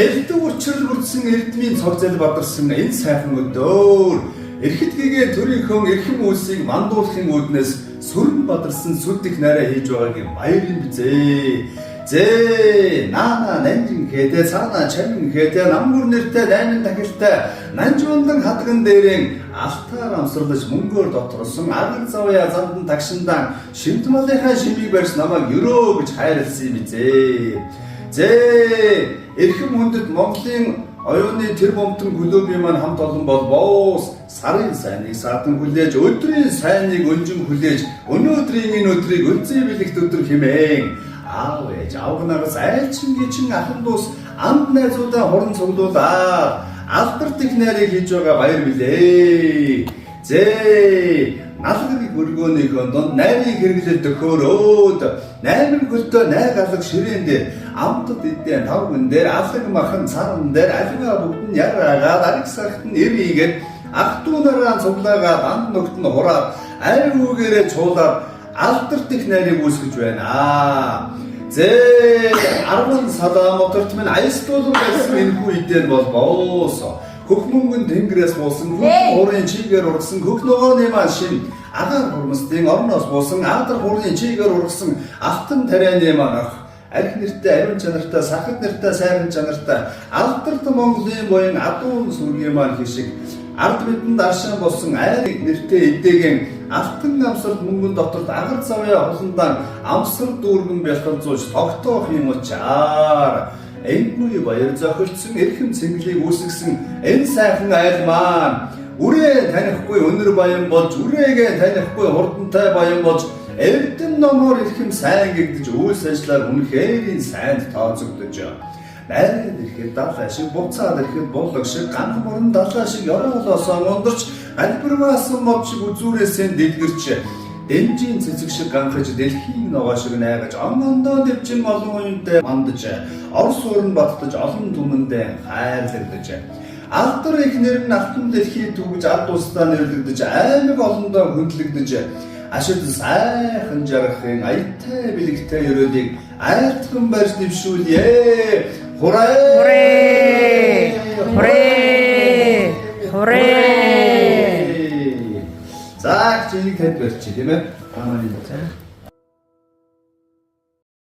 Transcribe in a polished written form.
элдв учрал бүрдсэн эрдмийн цог зал бадарсан энэ сайхан өдөр эрхэд гэгээ төрийнхөө эрхэм үлсийг мандуулахын үүднээс сүрэн бадарсан сүдих найраа хийж байгаагийн баярын бизээ. Зэ наана нанжин хэдэ цаана чамин хэдэ намгүр нэртэй дайнан тахилтай нанжуундан хадган дээрэн алтаар амсарлаж мөнгөөр доторсон агар завья зандан тагшиндан шимтмалынхаа шимийг барьж намайг өрөө гэж хайрлсан юм бизээ. Зэ эрхэм хүндэт Монголын оюуны тэр бомтон клубын маань хамт олон бол боос сарын сайныг саатан хүлээж өдрийн сайныг өнжин хүлээж өнөөдрийн энэ өдрийг өнцөй бэлэгт өдөр хэмээн аав ээж аавнаас айлчин гिчин ахан дус анд найзуудаа хорон цуглуулаад алдарт их найрыг хийж байгаа баяр билээ. Зэ налгыг өргөөнийхөө донд найрыг хэрэглээд төхөөрөөд 8 хөлтөө найг алга ширээн дээр амтд эдээ тавган дээр алга махан царан дээр алга бүгд нь яраагаад ариг сархт нь эрийгээд ах トゥ нараа цуглаагаад анд ногт нь хураад ариг үгээрээ чуулаад алдарт их найрыг үүсгэж байна. Зэ 10 садаа моторт минь айстуулан байсан энэхүү идээр бол боос хөх мөнгөн тэнгэрээс буусан хуурын чигээр ургасан хөх ногооны маань шин агаар хурмстын орноос буусан аадар хуурын чигээр ургасан алтан тарианы маань ах арх нэртэй ариун чанартай сахад нэртэй сайхан чанартай алдарт Монголын буян адуун сүргийн маань хишиг ард бидэнд аршин болсон айрыг нэртэй эдээгийн алтан амсарт мөнгөн доторт агар завья хуландан амсар дүүргэн бэлхэлзууж тогтоох юм учаар энэгүй баяр зохилсон эрхэм цэнгэлийг үүсгэсэн энэ сайхан айл маань үрээ танихгүй өнөр баян болж үрээгээ танихгүй хурдантай баян болж эрдэм номоор эрхэм сайн гэгдэж үйлс ажиллаар үнэхээр сайнд тооцогдож найрын ирэхэд далай шиг буцаад ирэхэд буллаг шиг ганх мөрөн далай шиг ёроолоосоо мундарч альберваасан мод шиг үзүүрээсээ дэлгэрч дэнжийн цэцэг шиг ганхаж дэлхийн ногоо шиг найгаж ондоо дэвчин олон уянтай мандаж орс уурн баттаж олон түмэндээ хайрлагдаж алдар их нэр нь алтан дэлхий түгж алд устдаа нэрлэгдэж аймаг олондоо хөндлөгдөж ашид сайхан жаргахын аятай бэлэгтэй өрөөдийг айлтхан барьж дэвшүүлье. Хурээ! Хурээ! Хурээ! За, чи нэг хэд барьчих тийм ээ?